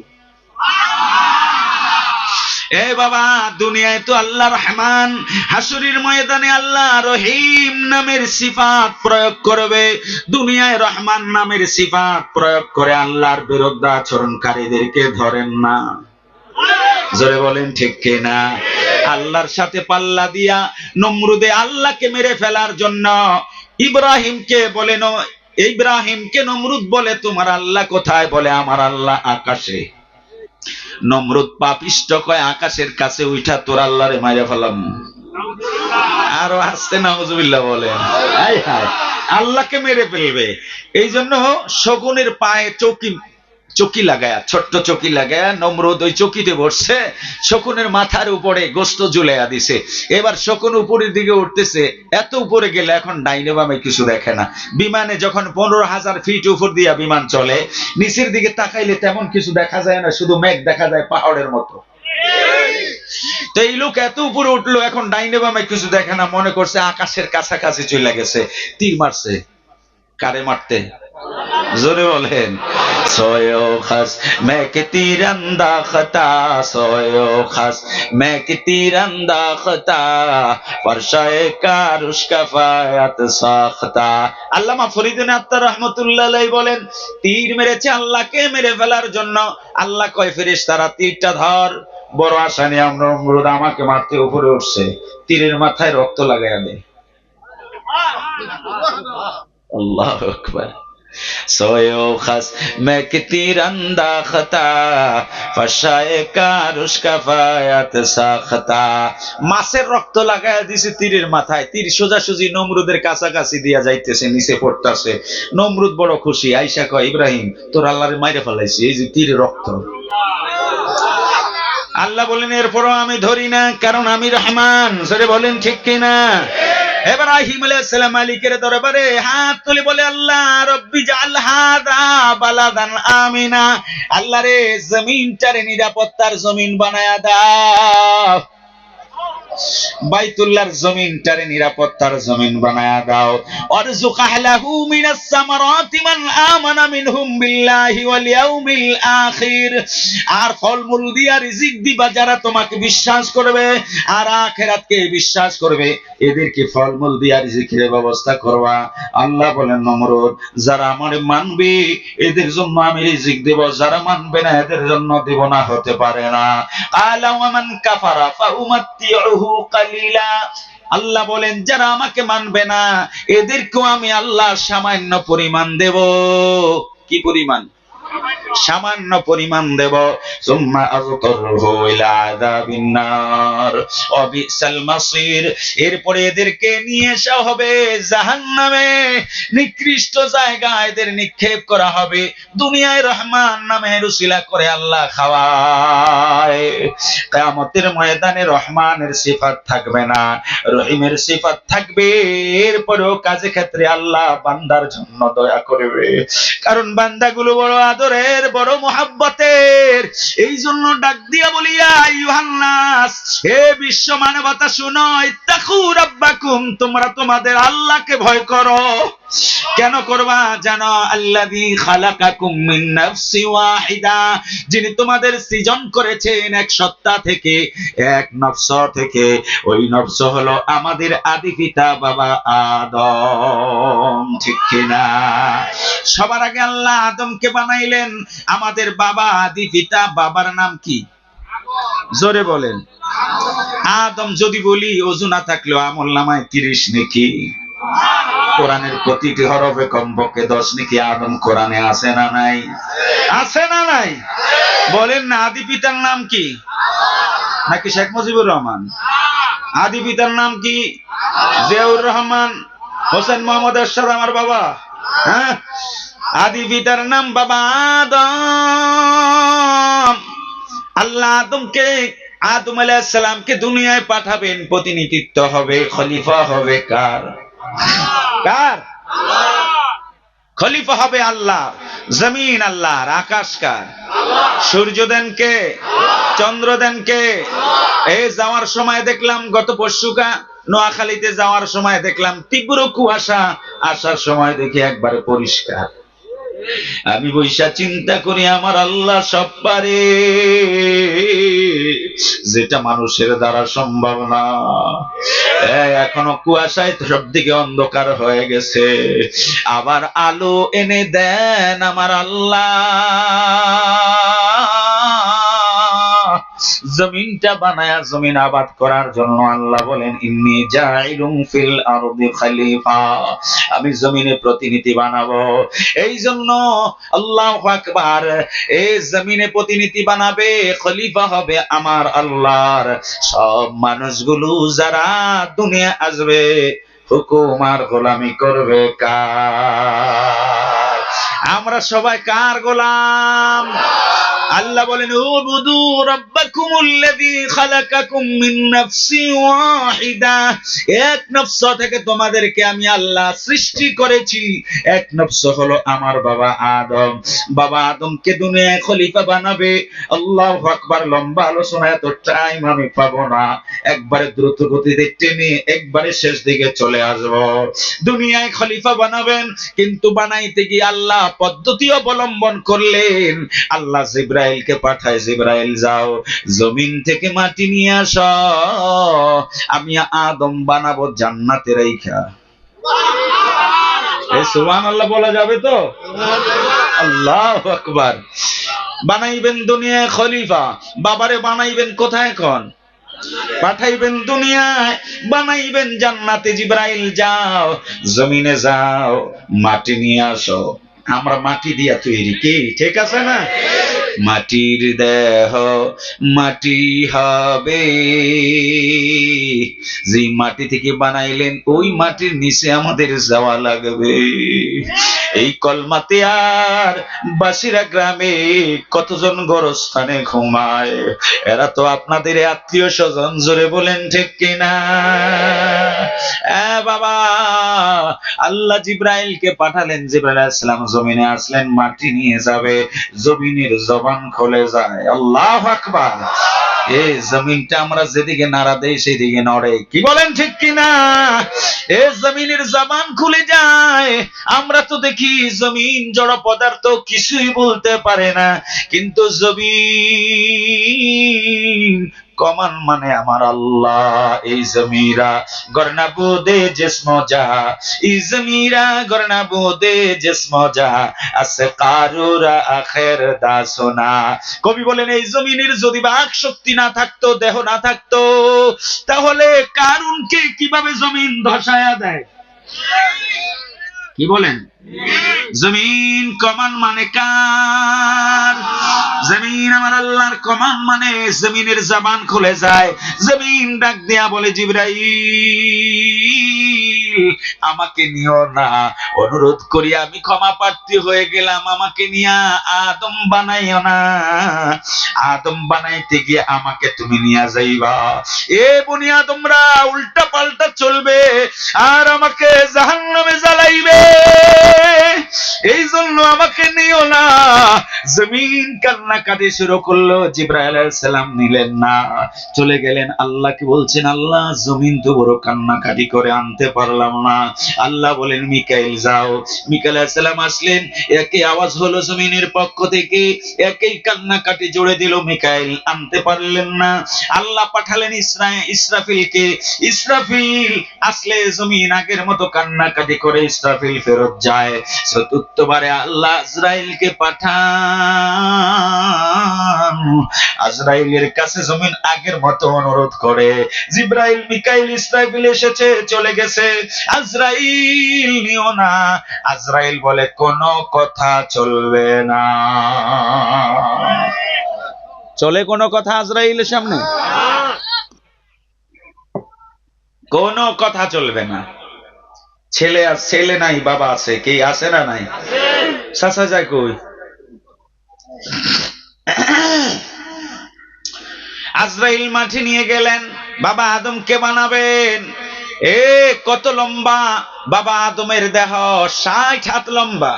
এ বাবা, দুনিয়ায় তো আল্লাহ রহমান, হাসরের ময়দানে আল্লাহ রহিম নামের সিফাত প্রয়োগ করবে। দুনিয়ায় রহমান নামের সিফাত প্রয়োগ করে আল্লাহর বিরুদ্ধে আচরণকারীদেরকে ধরেন না। জোরে বলেন ঠিক কিনা? আল্লাহর সাথে পাল্লা দিয়া নমরুদে আল্লাহকে মেরে ফেলার জন্য ইব্রাহিমকে বলেন, ইব্রাহিমকে নমরুদ বলে, তোমার আল্লাহ কোথায়? বলে, আমার আল্লাহ আকাশে। নমরুদ পাপিষ্ট কয়, আকাশের কাছে উঠা তোর আল্লাহরে মাইরা ফেলাম। আরো আসতে নাউজুবিল্লাহ বলেন। হায় হায়, আল্লাহকে মেরে ফেলবে। এই জন্য শকুনের পায়ে চকি লাগায়া, ছোট্ট চকি লাগায়া নমরুদ ওই চকিতে বসছে, শকুনের মাথার উপরে গোস্ত ঝুলাইয়া দিছে। এবার শকুন উপরের দিকে উঠতেছে, এত উপরে গেলে এখন ডাইনে বামে কিছু দেখে না। বিমানে যখন 15,000 ফিট উপর দিয়া বিমান চলে, নিচের দিকে তাকাইলে তেমন কিছু দেখা যায় না, শুধু মেঘ দেখা যায় পাহাড়ের মতো। তো এই লোক এত উপরে উঠলো, এখন ডাইনে বামে কিছু দেখে না, মনে করছে আকাশের কাছাকাছি চলে গেছে, তীর মারছে। কারে মারতে? জোরে বলেন। सोयो खस मैं कि तीरंदाखता, सोयो खस मैं कि तीरंदाखता, फरशाए कारुश कफायत साखता। আল্লামা ফরিদুন আত্তার রহমাতুল্লাহ আলাইহি বলেন, তীর মেরেছে আল্লাহকে মেরে ফেলার জন্য। আল্লাহ কয় ফেরেশতারা তীরটা ধর। বড় আশা নিয়ে আমরা নমরুদ আমাকে মারতে উপরে উঠছে, তীরের মাথায় রক্ত লাগায় দে। আল্লাহু আকবার। सोयो खस मैं कि तीरंदाखता, फरशाए कारुश कफायत साखता। মাছের রক্ত লাগায় দিছে তীরের মাথায়, তীর সোজাসুজি নমরুদের কাছাকাছি দিয়া যাইতেছে, নিচে পড়তাছে। নমরুদ বড় খুশি, আইসা কয় ইব্রাহিম তোর আল্লাহরে মাইরে ফেলাইছি, এই যে তীরের রক্ত। আল্লাহ বলেন এরপরও আমি ধরি না, কারণ আমি রহমান। সরে বলেন ঠিক কিনা? ইব্রাহিম আলাইহিস সালাম মালিকের দরবারে হাত তুলে বলে, আল্লাহ রব্বি জাল হাদা বালাদান আমিনা, আল্লাহ রে জমিনটারে নিরাপত্তার জমিন বানায়া দাও, বাইতুল্লাহর জমিনটারে নিরাপত্তার জমিন বানায়া দাও। আরযুক আহলাহু মিনাস সামারাতি মান আমানা মিনহুম বিল্লাহি ওয়াল ইয়াউমিল আখির, আর ফলমূল দিয়া রিজিক দিবা যারা তোমাকে বিশ্বাস করবে আর আখিরাতকে বিশ্বাস করবে, এদেরকে ফলমূল দিয়া রিজিকের ব্যবস্থা করবা। আল্লাহ বলেন নমরুদ যারা আমারে মানবে এদের জন্য আমি রিজিক দেব, যারা মানবে না এদের জন্য দেব না, হতে পারে না। আলা ওয়া মান কাফারা ফাউমাত্তিউহু কালিলা, আল্লাহ বলেন যারা আমাকে মানবে না এদেরকেও আমি আল্লাহ সামান্য পরিমাণ দেব। কি পরিমাণ? সামান্য পরিমাণ দেব। সুম্মা আযতারহু ইলা আযাবিন নার ওয়া বিসাল মাসির, এরপরে এদেরকে নিয়ে আসা হবে জাহান্নামে, নিকৃষ্ট জায়গায় এদের নিক্ষেপ করা হবে। দুনিয়ায় রহমান নামের উসিলা করে আল্লাহ খাওয়ায়, কিয়ামতের ময়দানে রহমানের সিফাত থাকবে না, রহিমের সিফাত থাকবে। এরপরেও কাজে ক্ষেত্রে আল্লাহ বান্দার জন্য দয়া করবে, কারণ বান্দাগুলো বড় আদরের, বড় মোহাব্বতের। এই জন্য ডাক দিয়া বলিয়া আইয়ুহান নাস, হে বিশ্ব মানবতা শুনো, ইত্তাকু রাব্বাকুম, তোমরা তোমাদের আল্লাহকে ভয় করো। কেন করবা জানো? আল্লাযী খালাকাকুম মিন নাফসি ওয়াহিদা, যিনি তোমাদের সৃজন করেছেন এক সত্তা থেকে, এক নফস থেকে। ওই নফস হলো আমাদের আদি পিতা বাবা আদম, ঠিক কিনা? সবার আগে আল্লাহ আদমকে বানাইলেন, আমাদের বাবা আদি পিতা, বাবার নাম কি? জোরে বলেন। আদম যদি বলি ওযু না থাকলেও আমল নামায় 30 নেকি। কোরআনের প্রতিটি হরফে কমপক্ষে 10 নেকি আদম কোরআনে আছে না নাই? আছে না নাই? বলেন না। আদি পিতার নাম কি? নাকি শেখ মুজিবুর রহমান? আদি পিতার নাম কি? জিয়াউর রহমান, হোসেন মোহাম্মদ এরশাদ আমার বাবা। হ্যাঁ, আদি পিতার নাম বাবা আদম। আল্লাহ আদমকে, আদম আলাইহিস সালামকে দুনিয়ায় পাঠাবেন, প্রতিনিধিত্ব হবে, খলিফা হবে কার? কার? খলিফা হবে আল্লাহ। জমিন আল্লাহর, আকাশ কার? সূর্য দেন কে? চন্দ্র দেন কে? এই যাওয়ার সময় দেখলাম গত পরশুকা নোয়াখালীতে যাওয়ার সময় দেখলাম তীব্র কুয়াশা, আসার সময় দেখি একবারে পরিষ্কার। আমি বৈশা চিন্তা করি আমার আল্লাহ সব পারে, যেটা মানুষের দ্বারা সম্ভব না। এখনো কুয়াশায় সব দিকে অন্ধকার হয়ে গেছে, আবার আলো এনে দেন আমার আল্লাহ। জমিনটা বানায়া জমিন আবাদ করার জন্য আল্লাহ বলেন ইন্নী জাইলুম ফিল আরদি খলিফা, আমি জমিনে প্রতিনিধি বানাবো। এই জন্য আল্লাহু আকবার, এই জমিনে প্রতিনিধি বানাবে, খলিফা হবে আমার আল্লাহর। সব মানুষগুলো যারা দুনিয়া আসবে হুকুম আর গোলামি করবে কার? আমরা সবাই কার গোলাম? আল্লাহ বলেন উবুদু রাব্বাকুমুল্লাযী খালাকাকুম মিন নাফসিন ওয়াহিদা, এক নফস থেকে তোমাদেরকে আমি আল্লাহ সৃষ্টি করেছি। এক নফস হলো আমার বাবা আদম। বাবা আদমকে দুনিয়ায় খলিফা বানাবে। আল্লাহু আকবার। লম্বা আলোচনা, এত টাইম আমি পাবো না, একবারে দ্রুত গতিতে টেনে একবারে শেষ দিকে চলে আসবো। দুনিয়ায় খলিফা বানাবেন, কিন্তু বানাইতে গিয়ে আল্লাহ পদ্ধতি অবলম্বন করলেন। আল্লাহ জিবরাইলকে পাঠায়, জিবরাইল যাও জমিন থেকে মাটি নিয়ে আস, আমি আদম বানাবো জান্নাতে রাইখা। এই সুবহানাল্লাহ বলা যাবে তো? আল্লাহু আকবার। বানাইবেন দুনিয়ায় খলিফা, বাবারে বানাইবেন কোথায়? এখন পাঠাইবেন দুনিয়ায়, বানাইবেন জান্নাতে। জিবরাইল যাও জমিনে যাও মাটি নিয়ে আসো। আমরা মাটি দিয়া তৈরি, কি ঠিক আছে না? মাটির দেহ মাটি হবে, যে মাটি থেকে বানাইলেন ওই মাটির নিচে আমাদের যাওয়া লাগবে। এই কলমাতে আর বাসিরা গ্রামে কতজন গোরস্থানে ঘুমায়, এরা তো আপনাদের আত্মীয় স্বজন। জোরে বলেন ঠিক কিনা? বাবা, আল্লাহ জিবরাইলকে পাঠালেন, জিবরাইল আলাইহিস সালাম জমিনে আসলেন, মাটি নিয়ে যাবে। জমিনের জবান খুলে যায়। আল্লাহু আকবার। এই জমিনটা আমরা যেদিকে নাড়া দেই সেদিকে নড়ে, কি বলেন ঠিক কিনা? এই জমিনের জবান খুলে যায়। আমরা তো দেখি জমিন জড় পদার্থ, কিছুই বলতে পারে না, কিন্তু জমিন কমান মানে আমার আল্লাহ। এই জমিরা গরনা বুদে জিস্ম যা, এই জমিরা গরনা বুদে জিস্ম যা, আছে কারুরা আখের দাসনা। কবি বলেন এই জমিনের যদি বাক শক্তি না থাকতো, দেহ না থাকতো, তাহলে কারুনকে কিভাবে জমিন ধসায়া দেয়? কি বলেন? জমিন কমান মানে কার? জমিন আমার আল্লাহর কমান মানে জমিনের জবান খুলে যায়। জমিন ডাক দেয়া বলে জিবরাইল আমাকে নিও না, অনুরোধ করি আমি ক্ষমা প্রার্থী হয়ে গেলাম, আমাকে নিয়া আদম বানাইও না। আদম বানাইতে গিয়ে আমাকে তুমি নিয়া যাইবা। এ বনি আদমরা উল্টা পাল্টা চলবে আর আমাকে জাহান্নামে জ্বালাইবে, এই জন্য আমাকে নিও না। জমিন কান্নাকাটি শুরু করলো। জিবরাইল আলাইহিস সালাম নিলেন না, চলে গেলেন। আল্লাহকে বলছেন, আল্লাহ জমিন তো বড় কান্নাকাটি করে, আনতে পারলাম না। আল্লাহ বলেন মিকাইল যাও। মিকাইল আলাইহিস সালাম আসলেন, একই আওয়াজ হলো জমিনের পক্ষ থেকে, একই কান্নাকাটি জোড়ে দিল। মিকাইল আনতে পারলেন না। আল্লাহ পাঠালেন ইসরাফিলকে। ইসরাফিল আসলে জমিন আগের মতো কান্নাকাটি করে ইসরাফিল ফেরত যায়। চতুর্থবারে আল্লাহ আজরাইলকে পাঠান। আজরাইলের কাছে জমিন আগের মতো অনুরোধ করে। জিবরাইল, মিকাইল, ইসরাফিল এসেছে, চলে গেছে। আজরাইল নিও না। আজরাইল বলে কোনো কথা চলবে না। চলে কোনো কথা আজরাইলের সামনে? কোনো কথা চলবে না। ছেলে নাই, বাবা আছে। কে আছে না নাই? চাচা যায় কই? আজরাইল মাটি নিয়ে গেলেন। বাবা আদমকে বানাবেন। কত লম্বা বাবা আদমের দেহ? 60 হাত লম্বা।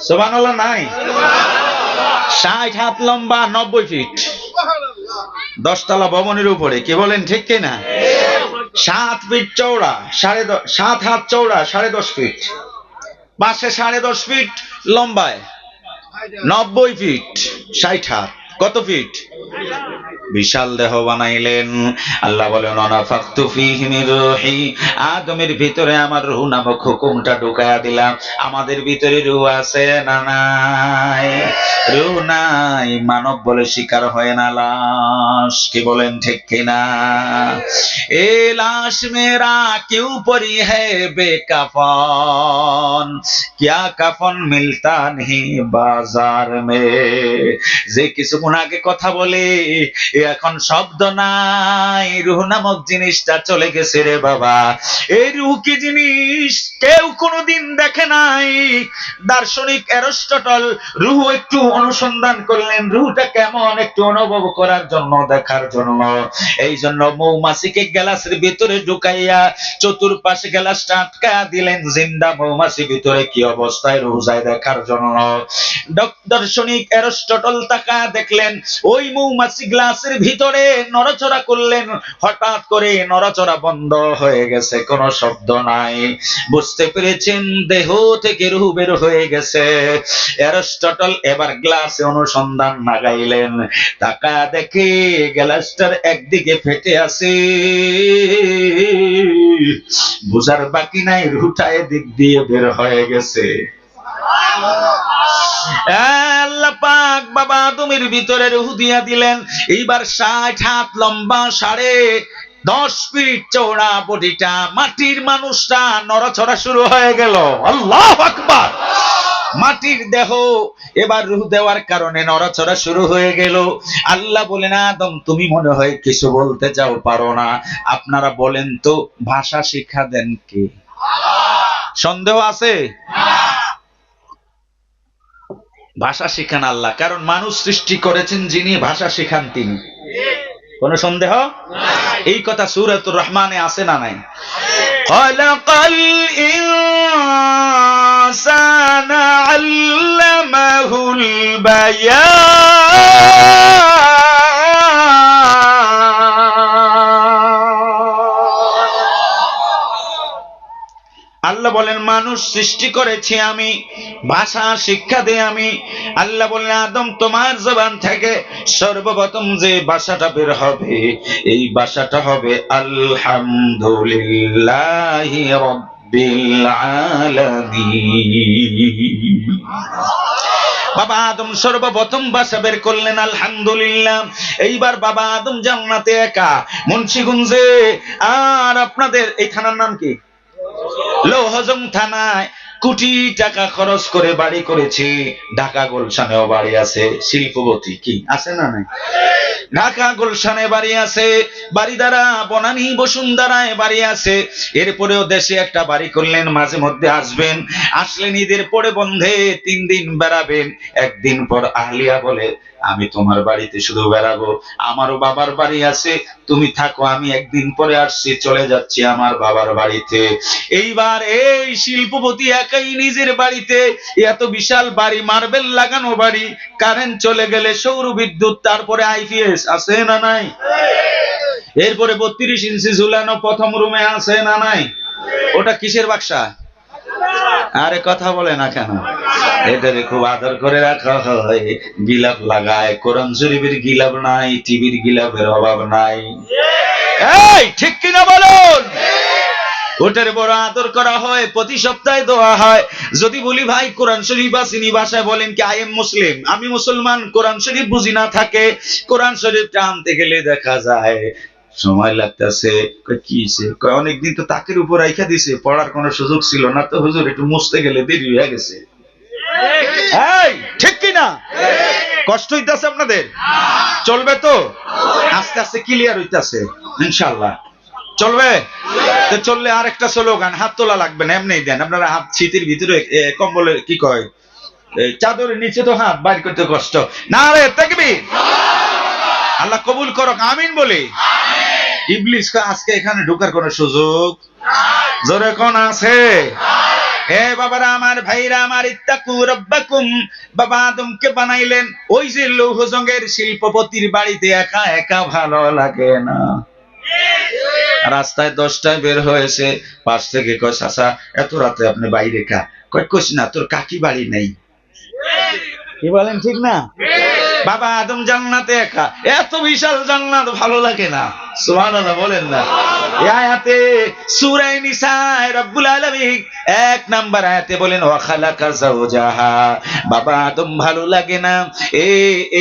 সুবহানাল্লাহ নাই? 60 হাত লম্বা, 90 ফিট। 10 তলা ভবনের উপরে, কি বলেন ঠিক কিনা? 7 ফিট চওড়া, 7 হাত চওড়া, 10.5 ফিট। পাশে 10.5 ফিট লম্বায়, 90 ফিট, 60 হাত। কত ফিট? বিশাল দেহ বানাইলেন। আল্লাহ বলেন অনাফাকতু ফীহি মির রূহি, আদমের ভিতরে আমার রূহ নামক হুকুমটা ঢুকায়া দিলাম। আমাদের ভিতরে রূহ আছে না নাই? রূহ নাই, মানব বলে স্বীকার হয় না, লাশ। কি বলেন ঠিক কিনা? এ লাশ মেরা কিউ পরি হ্যায় বেকাফন, क्या कफन मिलता नहीं बाजार में। যে কিছুক্ষণ আগে কথা বলে, এ এখন শব্দ নাই, রূহ নামক জিনিসটা চলে গেছে রে বাবা। এই রূহ কি জিনিস কেউ কোনোদিন দেখে নাই। দার্শনিক অ্যারিস্টটল রূহ একটু অনুসন্ধান করলেন, রূহটা কেমন একটু অনুভব করার জন্য, দেখার জন্য। এই জন্য মৌমাছিকে গ্লাসের ভিতরে ঢুকাইয়া চতুর্পাশে গ্লাসটা আটকা দিলেন, জিন্দা মৌমাছি ভিতরে কি অবস্থায় রূহ যায় দেখার জন্য। দার্শনিক অ্যারিস্টটল তাকা দেখলেন ওই মৌমাছি গ্লাসের ভিতরে নড়াচড়া করলেন, হঠাৎ করে নড়াচড়া বন্ধ হয়ে গেছে, কোনো শব্দ নাই। বুঝতে পেরেছেন দেহ থেকে রূহ বের হয়ে গেছে। অ্যারিস্টটল এবার গ্লাসে অনুসন্ধান লাগাইলেন, তাকা দেখে গ্লাসটার একদিকে ফেটে আছে, বুঝার বাকি নাই রূহটা এদিক দিয়ে বের হয়ে গেছে। আল্লাহ পাক বাবা আদমের ভিতরে রূহ দিয়া দিলেন। এইবার 60 হাত লম্বা, 10.5 ফিট চওড়া বডিটা, মাটির মানুষটা নড়াচড়া শুরু হয়ে গেল। আল্লাহু আকবার। মাটির দেহ এবার রূহ দেওয়ার কারণে নড়াচড়া শুরু হয়ে গেল। আল্লাহ বলেন, আদম তুমি মনে হয় কিছু বলতে চাও, পারো না। আপনারা বলেন তো ভাষা শিক্ষা দেন কে? সন্দেহ আছে? ভাষা শিখান আল্লাহ, কারণ মানুষ সৃষ্টি করেছেন যিনি, ভাষা শিখান তিনি। কোন সন্দেহ? এই কথা সূরাতুর রহমানে আছে না নাই? খালাকাল ইনসানা আল্লামাহুল বায়ান। আল্লাহ বলেন মানুষ সৃষ্টি করেছি আমি, ভাষা শিক্ষা দেই আমি। আল্লাহ বলেন আদম তোমার জবান থেকে সর্বপ্রথম যে ভাষাটা বের হবে, এই ভাষাটা হবে আলহামদুলিল্লাহি রাব্বিল আলামিন। বাবা আদম সর্বপ্রথম ভাষা বের করলেন আলহামদুলিল্লাহ। এইবার বাবা আদম জান্নাতে একা, মুন্সিগঞ্জে। আর আপনাদের এই থানার নাম কি? লৌহজং থানায় কোটি টাকা খরচ করে বাড়ি করেছি। ঢাকা গুলশানেও বাড়ি আছে, শিল্পপতি কি আছে না নাই? ঢাকা গুলশানে বাড়ি আছে, বাড়িদারা বনানী বসুন্ধরায় বাড়ি আছে। এরপরেও দেশে একটা বাড়ি করলেন, মাঝে মধ্যে আসবেন। আসলেন ঈদের পরে বন্ধে 3 দিন বেড়াবেন। একদিন পর আহলিয়া বলে আমি তোমার বাড়িতে শুধু বেড়াবো, আমারও বাবার বাড়ি আছে, তুমি থাকো, আমি একদিন পরে আসছি, চলে যাচ্ছি আমার বাবার বাড়িতে। এইবার এই শিল্পপতি একাই নিজের বাড়িতে, এত বিশাল বাড়ি, মার্বেল লাগানো বাড়ি, কারেন্ট চলে গেলে সৌর বিদ্যুৎ, তারপরে আইপিএস আছে না নাই? এরপরে 32 ইঞ্চি ঝুলানো প্রথম রুমে আছে না নাই? ওটা কিসের বাক্সা? আরে কথা বলে না কেন? এটারে খুব আদর করে রাখা হয়, গিলাপ লাগায়। কোরআন শরীফের গিলাপ নাই, টিভির গিলাপের অভাব নাই। এই ঠিক কিনা বলুন? ওটারে বড় আদর করা হয়, প্রতি সপ্তাহে দোয়া হয়। যদি বলি ভাই কোরআন শরীফ আসেনি, ভাষায় বলেন কি আই এম মুসলিম, আমি মুসলমান, কোরআন শরীফ বুঝি না থাকে, কোরআন শরীফটা আনতে গেলে দেখা যায় সময় লাগতেছে। কি অনেকদিন তো তাকের উপর রাইখা দিছে, পড়ার কোনো সুযোগ ছিল না, তো হুজুর একটু মুছতে গেলে দেরি হয়ে গেছে। এই ঠিক কিনা? কষ্ট হইতাছে আপনাদের? চলবে তো? আস্তে আস্তে ক্লিয়ার হইতাছে ইনশাআল্লাহ। চলবে তো? চললে আর একটা স্লোগান, হাত তোলা লাগবে না, এমনি দেন আপনারা হাত। শীতের ভিতরে কম্বলে কি কয়, চাদরের নিচে তো হাত বাইর করতে কষ্ট। নারে তাকবীর, আল্লাহ কবুল করুক, আমিন বলি। ইবলিস আজকে এখানে ঢোকার কোনো সুযোগ জোরে কোন আছে? হে বাবারা আমার, ভাইরা আমার, ইত্তাকু রাব্বাকুম। বাবা আদমকে বানাইলেন ওই যে লৌহজঙ্গের শিল্পপতির বাড়িতে, একা একা ভালো লাগে না। রাস্তায় 10টায় বের হয়েছে, পাশ থেকে কয় চাচা এত রাতে আপনি বাইরে কা? কয় কইস না তোর কাকি বাড়ি নেই। কি বলেন ঠিক না? বাবা আদম জান্নাতে একা, এত বিশাল জান্নাত ভালো লাগে না। সুবহানাল্লাহ বলেন না? এই আয়াতে সূরা নিসা রব্বুল আলামিন 1 নাম্বার আয়াতে বলেন ওয়া খালাকা যাওজাহা। বাবা আদম ভালো লাগে না,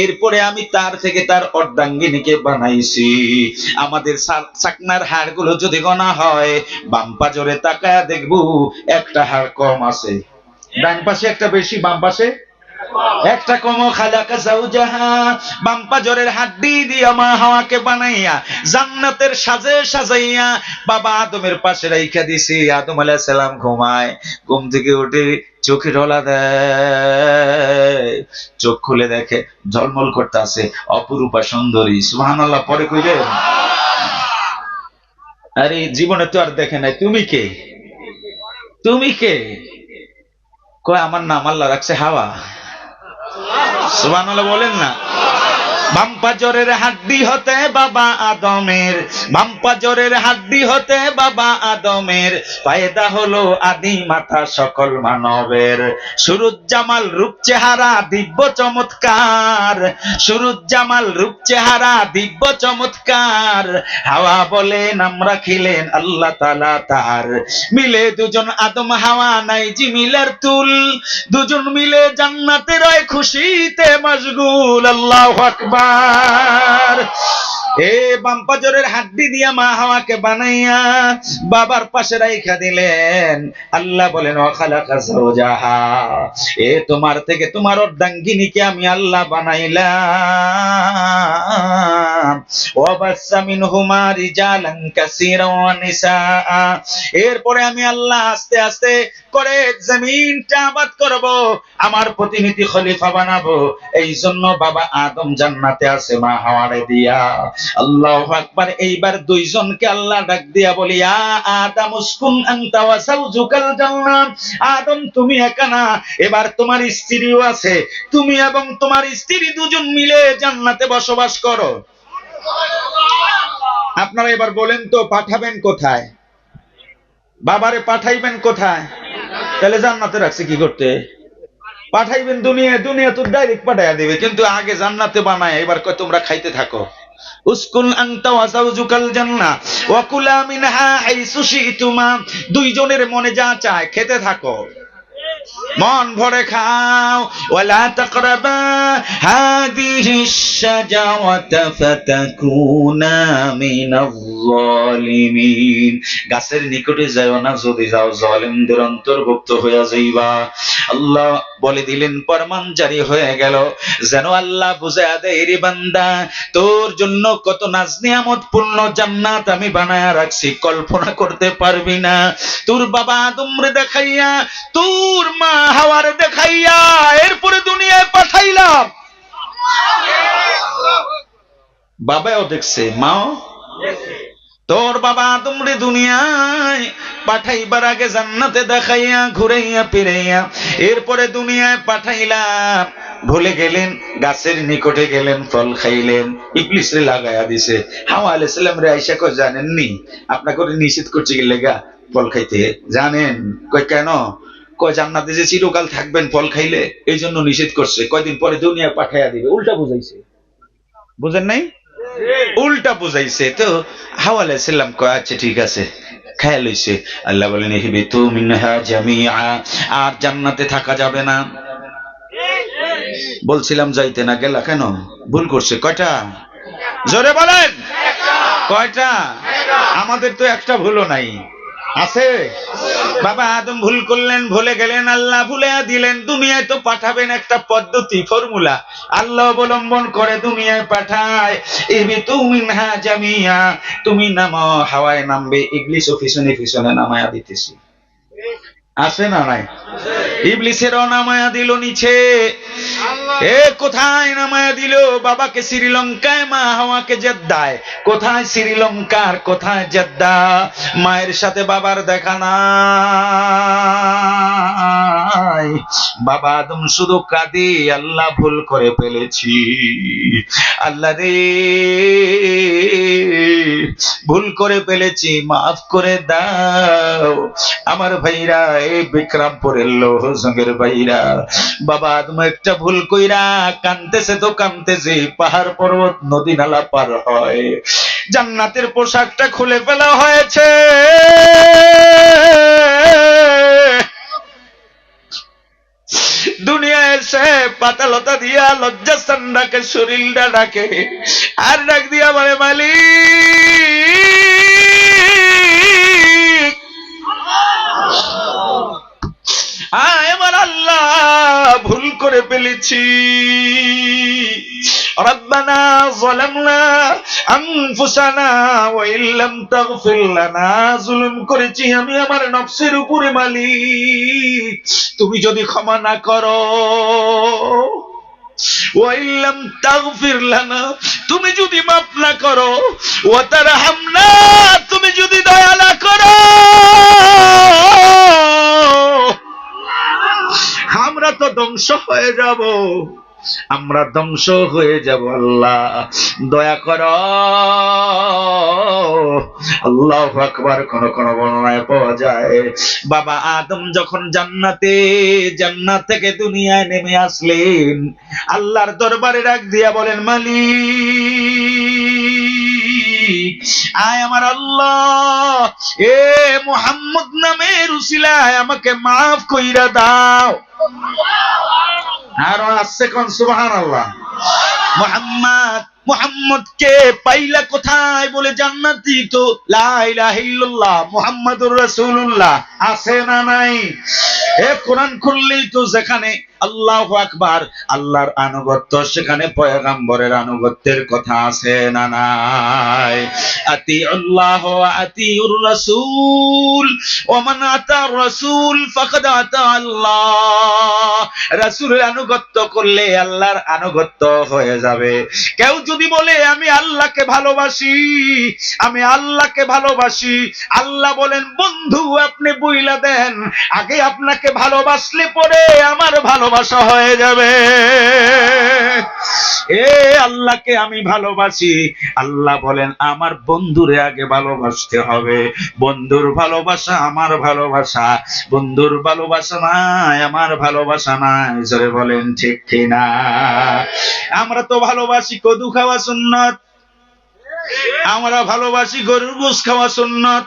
এরপরে আমি তার থেকে তার অর্ধাঙ্গিনীকে বানাইছি। আমাদের চাকনার হাড়গুলো যদি গোনা হয়, বাম পাজরে তাকায়া দেখবো একটা হাড় কম আছে, ডান পাশে একটা বেশি, বাম পাশে একটা কমো খালাকা জাওজাহা, বাম পাজরের হাড্ডি দিয়া মা হাওয়াকে বানাইয়া জান্নাতের সাজে সাজাইয়া বাবা আদমের পাশে রাইখা দিছি। আদম আলাইহিস সালাম ঘুমায়, ঘুম থেকে উঠে চোখে ঢোলা দেয়, চোখ খুলে দেখে ঝলমল করতে আছে অপরূপা সুন্দরী। সুবহানাল্লাহ পরে কইবে, আরে জীবনে তো আর দেখে নাই, তুমি কে? তুমি কে? কয় আমার নাম আল্লাহ রাখছে হাওয়া। সুবহানাল্লাহ বলেন না। বাম পাজরের হাড্ডি হতে বাবা আদমের, বাম পাজরের হাড্ডি হতে বাবা আদমের পয়দা হলো আদি মাথা সকল মানবের। সুরুজ্জামাল রূপ চেহারা দিব্য চমৎকার, সুরুজ্জামাল রূপ চেহারা দিব্য চমৎকার। হাওয়া বলে নাম রাখিলেন আল্লাহ তাআলা তার। মিলে দুজন আদম হাওয়া নাই জি মিলের তুল, দুজন মিলে জান্নাতে রয় খুশিতে মশগুল। আল্লাহু আকবার। এ বাম পাজরের হাড্ডি দিয়া মা হাওয়াকে বানাইয়া বাবার পাশে রাইখা দিলেন। আল্লাহ বলেন ওয়া খালাকা যাওজাহা, এ তোমার থেকে তোমার অর্ধাঙ্গিনীকে আমি আল্লাহ বানাইলাম। ওয়া বাসসা মিনহুমা রিজালান কাসীরা ওয়া নিসা, এরপরে আমি আল্লাহ আস্তে আস্তে করে জমিনটা আবাদ করব, আমার প্রতিনিধি খলিফা বানাবো। এই জন্য বাবা আদম জান্নাতে আছে মা হাওয়ারে দিয়া। আল্লাহু আকবার। এইবার দুইজনকে আল্লাহ ডাক দিয়া বলি, ইয়া আদম উসকুন আনতা ওয়া যাওজুকাল জান্নাহ। আদম তুমি একা না, এবার তোমার স্ত্রীও আছে, তুমি এবং তোমার স্ত্রী দুজন মিলে জান্নাতে বসবাস করো। আপনারা এবার বলেন তো পাঠাবেন কোথায়? বাবারে পাঠাইবেন কোথায়? তাহলে জান্নাতে রাখছে কি করতে? পাঠাইবেন দুনিয়া, দুনিয়া তো ডাইরেক্ট পাঠাইয়া দিবে, কিন্তু আগে জান্নাতে বানায়। এবার কয় তোমরা খাইতে থাকো। উসকুন আনতা ওয়া যাওজুকাল জান্নাহ ওয়া কুলা মিনহা হাইসু শি'তুমা, দুইজনের মনে যা চায় খেতে থাকো, মন ভরে খাও। ওয়ালা তাকরাবা হাদিহিশ শাজাওয়াতা ফাতাকুনা মিনাজ যালিমিন, গাছের নিকটে যাও না, যদি যাও জালিমদের অন্তর্ভুক্ত হইয়া যাইবা। আল্লাহ বলে দিলেন, ফরমান জারি হয়ে গেল। যেন আল্লাহ বুঝায়া দেয়, রে বান্দা তোর জন্য কত নাজ নিয়ামত পূর্ণ জান্নাত আমি বানায়া রাখছি, কল্পনা করতে পারবি না। তোর বাবা আদমরে দেখাইয়া, তোর মা হাওয়ারে দেখাইয়া, এরপরে দুনিয়ায় পাঠাইলাম। বাবাও দেখছে, মাও। তোর বাবা আদমরে দুনিয়ায় পাঠাইবার আগে জান্নাতে দেখাইয়া ঘুরাইয়া ফিরাইয়া এরপরে দুনিয়ায় পাঠাইলাম। ভুলে গেলেন, গাছের নিকটে গেলেন, ফল খাইলেন, ইবলিসে লাগাইয়া দিছে। হাওয়া আলাইহিস সালাম রে আয়েশা কই জানেননি আপনাকে নিষেধ করছে কি লেগা ফল খাইতে? জানেন? কই কেন? কয় জান্নাতে যে চিরকাল থাকবেন ফল খাইলে, এই জন্য নিষেধ করছে, কয়দিন পরে দুনিয়ায় পাঠাইয়া দিবে। উল্টা বুঝাইছে, বুঝেন নাই? উল্টা বুঝাইছে। তো হাওয়া আলাইহিস সালাম কয় আচ্ছা ঠিক আছে, খায়া লইছে। আল্লাহ বলেন ইহবিতু মিনহা জামিআ, আর জান্নাতে থাকা যাবে না। বলছিলাম যাইতে না, গেলা কেন? ভুল করছে কয়টা? জোরে বলেন কয়টা? আমাদের তো একটা ভুলও নাই, আছে? বাবা আদম ভুল করলেন, ভুলে গেলেন, আল্লাহ ভুলে দিলেন। দুনিয়ায় তো পাঠাবেন একটা পদ্ধতি, ফর্মুলা আল্লাহ অবলম্বন করে দুনিয়ায় পাঠায়। ইহবিতু মিনহা জামিআ, তুমি নামো, হাওয়ায় নামবে, ইবলিস ও পিছনে পিছনে নামায়া দিতেছি। আছে না নাই? ইবলিসেরও নামায়া দিল নিচে। এ কোথায় নামায়া দিল? বাবাকে শ্রীলঙ্কায়, মা হাওয়াকে জেদ্দায়। কোথায় শ্রীলঙ্কার, কোথায় জেদ্দা? মায়ের সাথে বাবার দেখা নাই। বাবা আদম শুধু কাঁদে, আল্লাহ ভুল করে ফেলেছি, আল্লাহ রে ভুল করে ফেলেছি, মাফ করে দাও। আমার ভাইরা, এই বিক্রমপুরের লৌহজঙ্গের ভাইরা, বাবা আদম একটা ভুল কইরা কানতেছে তো কানতেছে, পাহাড় পর্বত নদী নালা পার হয়, জান্নাতের পোশাকটা খুলে ফেলা হয়েছে। দুনিয়া এসে পাতালতা দিয়া লজ্জাস্থান ডাকে, শরীরটা ডাকে, আর ডাক দিয়া বলে মালিক এবার আল্লাহ ভুল করে করে ফেলেছি। রব্বানা যালামনা আনফুসানা ওয়া ইল্লাম তাগফির লানা, জুলুম করেছি আমি আমার নফসের উপরে মালিক, তুমি যদি ক্ষমা না করো, ওয়া ইল্লাম তাগফির লানা, তুমি যদি মাফ না করো, ওয়া তারহামনা, তুমি যদি দয়া না করো, আমরা তো ধ্বংস হয়ে যাব, আমরা ধ্বংস হয়ে যাব। আল্লাহ দয়া করো। আল্লাহু আকবার। কোন কোন বর্ণনায় পাওয়া যায় বাবা আদম যখন জান্নাত থেকে দুনিয়ায় নেমে আসলেন, আল্লাহর দরবারে ডাক দিয়া বলেন, মালিক আয় আমার আল্লাহ, এ মুহাম্মদ নামের উসিলায় আমাকে মাফ কইরা দাও। আর আসছে কোন সুবহানাল্লাহ। মুহাম্মদকে পাইলা কোথায়? বলে জান্নাতি তো লা ইলাহা ইল্লাল্লাহ মুহাম্মাদুর রাসূলুল্লাহ আছে না নাই? এ কোরআন খুললেই তো যেখানে আল্লাহু আকবার, আল্লাহর আনুগত্য, সেখানে পয়গম্বরের আনুগত্যের কথা আছে না নাই? আতিউল্লাহ ওয়া আতিউর রাসূল ওয়া মান আতার রাসূল ফাকাদ আতা আল্লাহ। রাসূলের আনুগত্য করলে আল্লাহর আনুগত্য হয়ে যাবে। কেউ যদি বলে আমি আল্লাহকে ভালোবাসি, আমি আল্লাহকে ভালোবাসি, আল্লাহ বলেন বন্ধু আপনি বইলা দেন, আগে আপনাকে ভালোবাসলে পরে আমার ভালোবাসা হয়ে যাবে। এ আল্লাহকে আমি ভালোবাসি, আল্লাহ বলেন আমার বন্ধুরে আগে ভালোবাসতে হবে। বন্ধুর ভালোবাসা আমার ভালোবাসা, বন্ধুর ভালোবাসা নাই আমার ভালোবাসা নাই। জোরে বলেন ঠিক কিনা? আমরা তো ভালোবাসি কদু খাওয়া সুন্নাত, আমরা ভালোবাসি গরুর গোশত খাওয়া সুন্নাত,